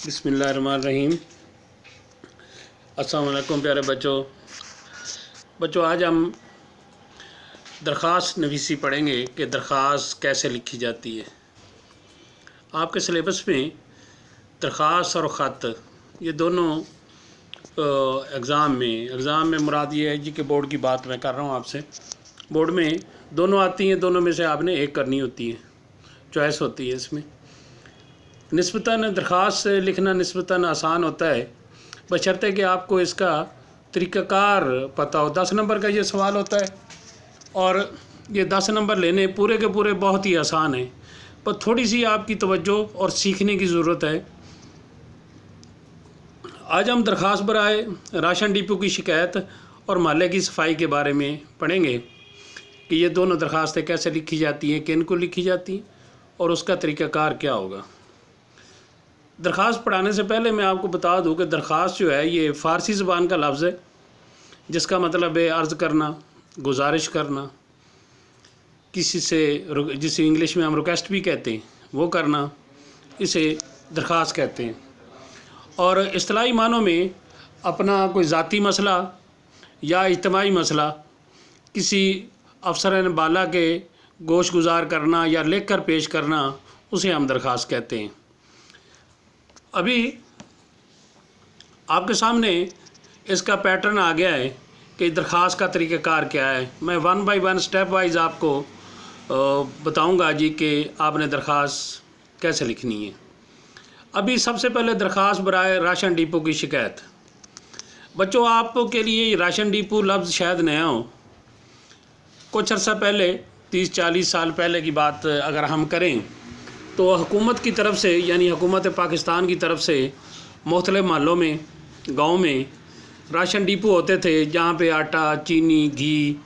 बिस्मिल्लाहिर्रहमानिर्रहीम। अस्सलाम वालेकुम प्यारे बच्चों, आज हम दरख्वास्त नवीसी पढ़ेंगे कि दरख्वास्त कैसे लिखी जाती है। आपके सिलेबस में दरख्वास्त और ख़त ये दोनों एग्ज़ाम में मुराद ये है जी कि बोर्ड की बात मैं कर रहा हूँ आपसे। बोर्ड में दोनों आती हैं, दोनों में से आपने एक करनी होती है, चॉइस होती है इसमें। निस्बतन दरख्वास्त लिखना निस्बतन आसान होता है, बशर्ते कि आपको इसका तरीक़ाकार पता हो। 10 नंबर का ये सवाल होता है और ये 10 नंबर लेने पूरे के पूरे बहुत ही आसान है, पर थोड़ी सी आपकी तवज्जो और सीखने की ज़रूरत है। आज हम दरख्वास्त बराए राशन डिपो की शिकायत और महल्ले की सफाई के बारे में पढ़ेंगे कि ये दोनों दरख्वास्तें कैसे लिखी जाती हैं, किन को लिखी जाती हैं और उसका तरीक़ाकार क्या होगा। दरख्वास्त पढ़ाने से पहले मैं आपको बता दूं कि दरख्वास्त जो है ये फ़ारसी ज़बान का लफ्ज़ है, जिसका मतलब है अर्ज़ करना, गुजारिश करना, किसी से, जिसे इंग्लिश में हम रिक्वेस्ट भी कहते हैं, वो करना, इसे दरख्वास्त कहते हैं। और इस्तिलाही मानों में अपना कोई ज़ाती मसला या इज्तिमाई मसला किसी अफसर बाला के गोश गुजार करना या लिख कर पेश करना, उसे हम दरख्वास्त कहते हैं। अभी आपके सामने इसका पैटर्न आ गया है कि दरख्वास्त का तरीक़ाकार क्या है। मैं 1 बाय 1 स्टेप वाइज आपको बताऊंगा जी कि आपने दरख्वास्त कैसे लिखनी है। अभी सबसे पहले दरख्वास्त बराए राशन डिपो की शिकायत। बच्चों, आपके लिए राशन डिपो लफ्ज़ शायद नया हो। कुछ अर्सा पहले 30-40 साल पहले की बात अगर हम करें तो हुकूमत की तरफ से, यानी हुकूमत पाकिस्तान की तरफ से मुख्तलिफ़ महलों में, गाँव में राशन डिपो होते थे, जहाँ पे आटा, चीनी, घी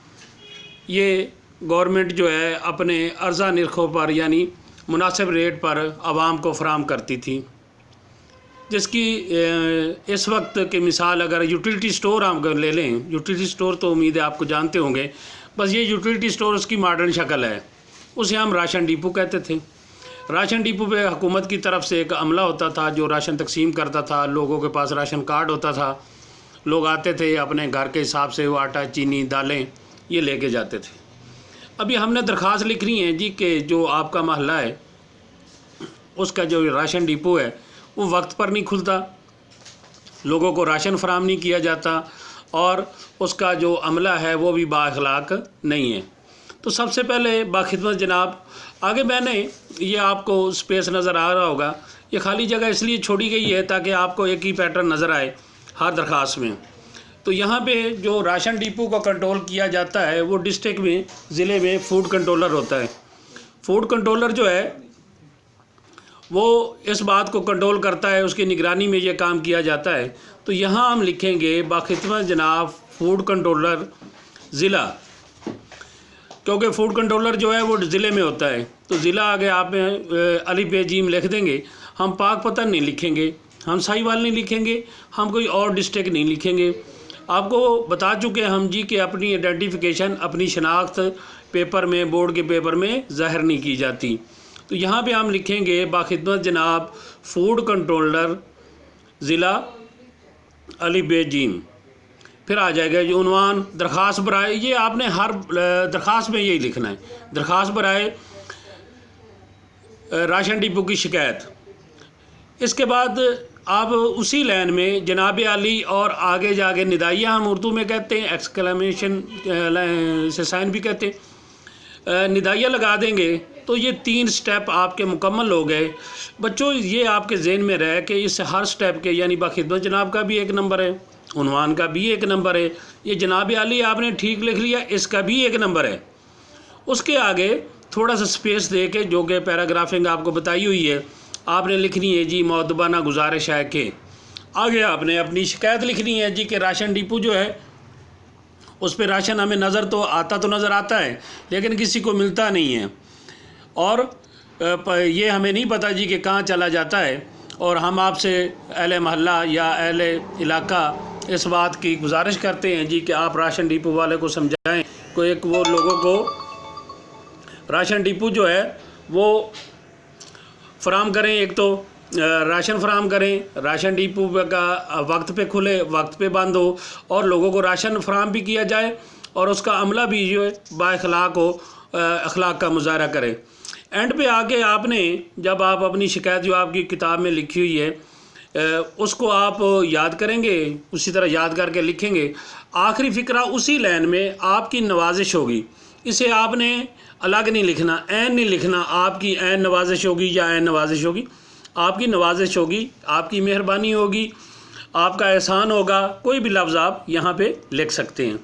ये गवर्नमेंट जो है अपने अर्ज़ा नरखों पर यानी मुनासिब रेट पर आवाम को फराहम करती थी। जिसकी इस वक्त की मिसाल अगर यूटिलिटी स्टोर हम ले लें, यूटिलिटी स्टोर तो उम्मीद है आपको जानते होंगे, बस ये यूटिलिटी स्टोर उसकी मॉडर्न शक्ल है, उसे हम राशन डिपो कहते थे। राशन डिपो पे हुकूमत की तरफ से एक अमला होता था जो राशन तकसीम करता था। लोगों के पास राशन कार्ड होता था, लोग आते थे अपने घर के हिसाब से वो आटा, चीनी, दालें ये लेके जाते थे। अभी हमने दरख्वास्त लिखनी है जी कि जो आपका महल्ला है उसका जो राशन डिपो है वो वक्त पर नहीं खुलता, लोगों को राशन फराहम नहीं किया जाता और उसका जो अमला है वो भी बाअखलाक नहीं है। तो सबसे पहले बाखिदमत जनाब, आगे मैंने ये आपको स्पेस नज़र आ रहा होगा, ये खाली जगह इसलिए छोड़ी गई है ताकि आपको एक ही पैटर्न नज़र आए हर दरख्वास्त में। तो यहाँ पे जो राशन डिपो को कंट्रोल किया जाता है वो डिस्ट्रिक्ट में, ज़िले में फूड कंट्रोलर होता है। फूड कंट्रोलर जो है वो इस बात को कंट्रोल करता है, उसकी निगरानी में ये काम किया जाता है। तो यहाँ हम लिखेंगे बाखिदमत जनाब फूड कंट्रोलर ज़िला, क्योंकि फूड कंट्रोलर जो है वो ज़िले में होता है। तो ज़िला आगे आप अलिफ बे जीम लिख देंगे। हम पाक पतन नहीं लिखेंगे, हम साहिवाल नहीं लिखेंगे, हम कोई और डिस्ट्रिक्ट नहीं लिखेंगे। आपको बता चुके हम जी कि अपनी आइडेंटिफिकेशन, अपनी शनाख्त पेपर में, बोर्ड के पेपर में ज़ाहिर नहीं की जाती। तो यहाँ पे हम लिखेंगे बाखिदमत जनाब फूड कंट्रोलर ज़िला अलिफ बे जीम। फिर आ जाएगा जो उन्वान दरख्वास्त बराए, ये आपने हर दरख्वास्त में यही लिखना है, दरख्वास्त बराए राशन डिपो की शिकायत। इसके बाद आप उसी लाइन में जनाब आली और आगे जाके निदाइया हम उर्दू में कहते हैं, एक्सक्लेमेशन से साइन भी कहते हैं, निदाइया लगा देंगे। तो ये 3 स्टेप आपके मुकम्मल हो गए। बच्चों, ये आपके जहन में रहे कि इस हर स्टेप के, यानी बाखिदमत जनाब का भी 1 नंबर है, उन्वान का भी 1 नंबर है, ये जनाब आली आपने ठीक लिख लिया, इसका भी 1 नंबर है। उसके आगे थोड़ा सा स्पेस दे के, जो कि पैराग्राफिंग आपको बताई हुई है, आपने लिखनी है जी मौदबाना गुजारिश है कि आगे आपने अपनी शिकायत लिखनी है जी कि राशन डिपो जो है उस पर राशन हमें नज़र तो नज़र आता है लेकिन किसी को मिलता नहीं है, और ये हमें नहीं पता जी कि कहाँ चला जाता है। और हम आपसे अहले महल्ला या अहले इलाका इस बात की गुजारिश करते हैं जी कि आप राशन डिपो वाले को समझाएं, कोई एक वो लोगों को राशन डिपो जो है वो फराहम करें। एक तो राशन फराहम करें, राशन डिपो का वक्त पे खुले, वक्त पे बंद हो और लोगों को राशन फराहम भी किया जाए और उसका अमला भी जो है बाअखलाक हो, अखलाक का मुजाहरा करें। एंड पे आके आपने जब आप अपनी शिकायत जो आपकी किताब में लिखी हुई है उसको आप याद करेंगे, उसी तरह याद करके लिखेंगे। आखिरी फ़िक्रा उसी लाइन में आपकी नवाजिश होगी, इसे आपने अलग नहीं लिखना, ऐन नहीं लिखना आपकी ऐन नवाजिश होगी या ऐन नवाजिश होगी, आपकी नवाजिश होगी, आपकी मेहरबानी होगी, आपका एहसान होगा, कोई भी लफ्ज़ आप यहाँ पे लिख सकते हैं।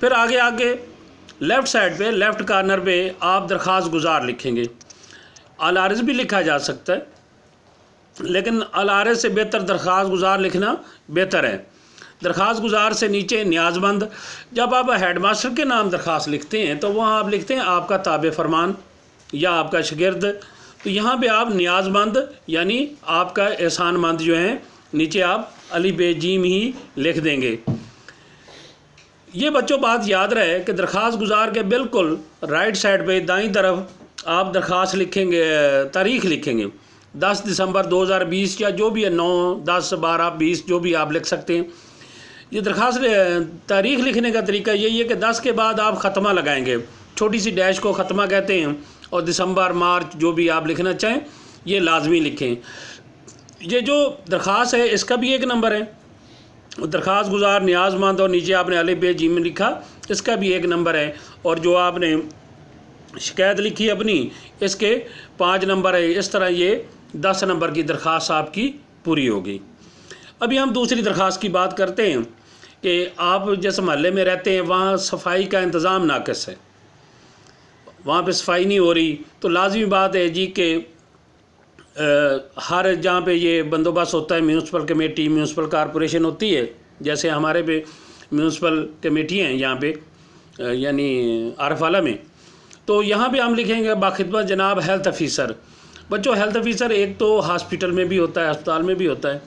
फिर आगे लेफ़्ट साइड पे, लेफ़्ट कॉर्नर पे आप दरख्वास्त गुज़ार लिखेंगे। अल-आरिज़ भी लिखा जा सकता है, लेकिन अल-आरिज़ से बेहतर दरख्वास्त गुज़ार लिखना बेहतर है। दरख्वास्त गुज़ार से नीचे न्याज़मंद, जब आप हेडमास्टर के नाम दरख्वास्त लिखते हैं तो वहाँ आप लिखते हैं आपका ताबे फरमान या आपका शागिर्द, तो यहाँ पे आप न्याज़मंद यानी आपका एहसानमंद जो है नीचे आप अली बे जीम ही लिख देंगे। ये बच्चों बात याद रहे कि दरख्वास्त गुज़ार के बिल्कुल राइट साइड पे दाईं तरफ आप दरख्वास्त लिखेंगे, तारीख़ लिखेंगे 10 दिसंबर 2020 या जो भी है 9, 10, 12, 20 जो भी आप लिख सकते हैं। ये दरख्वास्त तारीख़ लिखने का तरीका यही है कि 10 के बाद आप ख़त्मा लगाएंगे, छोटी सी डैश को ख़त्मा कहते हैं, और दिसंबर, मार्च जो भी आप लिखना चाहें ये लाजमी लिखें। ये जो दरख्वास्त है इसका भी एक नंबर है, दरख्वास्त गुज़ार न्याज़मंद और नीचे आपने अली बे जीम लिखा, इसका भी एक नंबर है। और जो आपने शिकायत लिखी अपनी इसके 5 नंबर है। इस तरह ये 10 नंबर की दरख्वास्त आपकी पूरी होगी। अभी हम दूसरी दरख्वास्त की बात करते हैं कि आप जिस महल्ले में रहते हैं वहाँ सफाई का इंतज़ाम नाक़िस है, वहाँ पे सफाई नहीं हो रही, तो लाजमी बात है जी कि हर जहाँ पे ये बंदोबस्त होता है, म्यूनसिपल कमेटी, म्यूनसिपल कॉरपोरेशन होती है, जैसे हमारे पे म्यूनसिपल कमेटी हैं यहाँ पे यानी आरफाला में, तो यहाँ पे हम लिखेंगे बाखिदमत जनाब हेल्थ ऑफिसर। बच्चों हेल्थ ऑफिसर एक तो हॉस्पिटल में भी होता है, अस्पताल में भी होता है,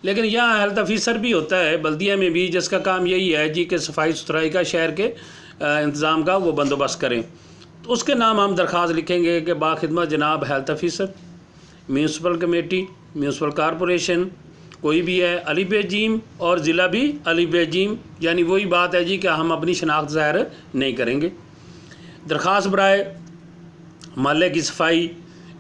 लेकिन यहाँ हेल्थ ऑफिसर भी होता है बल्दिया में भी, जिसका काम यही है जी कि सफाई सुथराई का शहर के इंतज़ाम का वो बंदोबस्त करें। तो उसके नाम हम दरख्वास्त लिखेंगे कि बाखिदमत जनाब health officer, municipal committee, municipal corporation कोई भी है, अली बे जीम और ज़िला भी अली बे जीम, यानी वही बात है जी कि हम अपनी शनाख्त ज़ाहिर नहीं करेंगे। दरख्वास्त बराए महल्ले की सफाई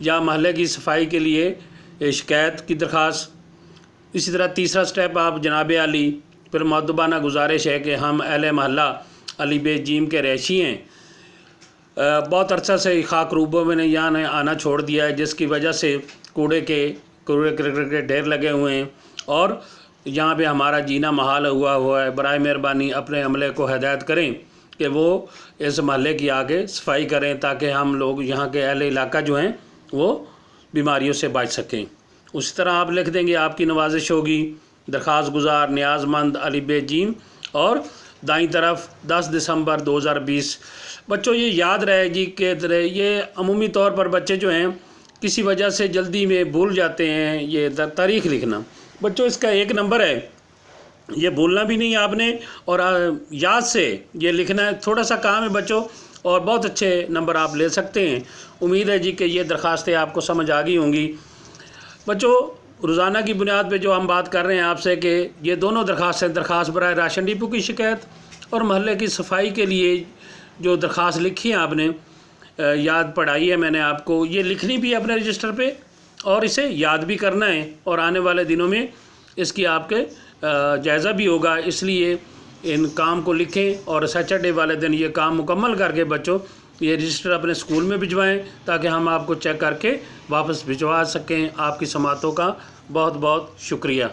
या महल्ले की सफाई के लिए शिकायत की दरख्वास्त। इसी तरह तीसरा स्टेप आप जनाब अली, फिर मुअद्दबाना गुजारिश है कि हम अहले महल्ला अली बे जीम के रहशी हैं, बहुत अरसा से खाक रूबों में यहाँ आना छोड़ दिया है, जिसकी वजह से कूड़े के ढेर लगे हुए हैं और यहाँ पे हमारा जीना महाल हुआ है। बराए मेहरबानी अपने अमले को हिदायत करें कि वो इस महल्ले की आगे सफाई करें ताकि हम लोग यहाँ के अहले इलाका जो हैं वो बीमारियों से बच सकें। उसी तरह आप लिख देंगे आपकी नवाजिश होगी दरख्वास्त गुज़ार न्याज़मंद अली बे जीम और दाईं तरफ 10 दिसंबर 2020। बच्चों ये याद रहे जी कि ये अमूमी तौर पर बच्चे जो हैं किसी वजह से जल्दी में भूल जाते हैं ये तारीख़ लिखना। बच्चों इसका एक नंबर है, ये भूलना भी नहीं आपने और याद से ये लिखना है। थोड़ा सा काम है बच्चों और बहुत अच्छे नंबर आप ले सकते हैं। उम्मीद है जी कि ये दरख्वास्तें आपको समझ आ गई होंगी। बच्चों रोज़ाना की बुनियाद पे जो हम बात कर रहे हैं आपसे कि ये दोनों दरख्वास्तें, दरख्वास्त बराए राशन डिपो की शिकायत और महल्ले की सफाई के लिए जो दरख्वास्त लिखी है आपने, याद पढ़ाई है मैंने आपको, ये लिखनी भी है अपने रजिस्टर पे और इसे याद भी करना है और आने वाले दिनों में इसकी आपके जायज़ा भी होगा। इसलिए इन काम को लिखें और सैटरडे वाले दिन ये काम मुकम्मल करके बच्चों ये रजिस्टर अपने स्कूल में भिजवाएं ताकि हम आपको चेक करके वापस भिजवा सकें। आपकी समातों का बहुत बहुत शुक्रिया।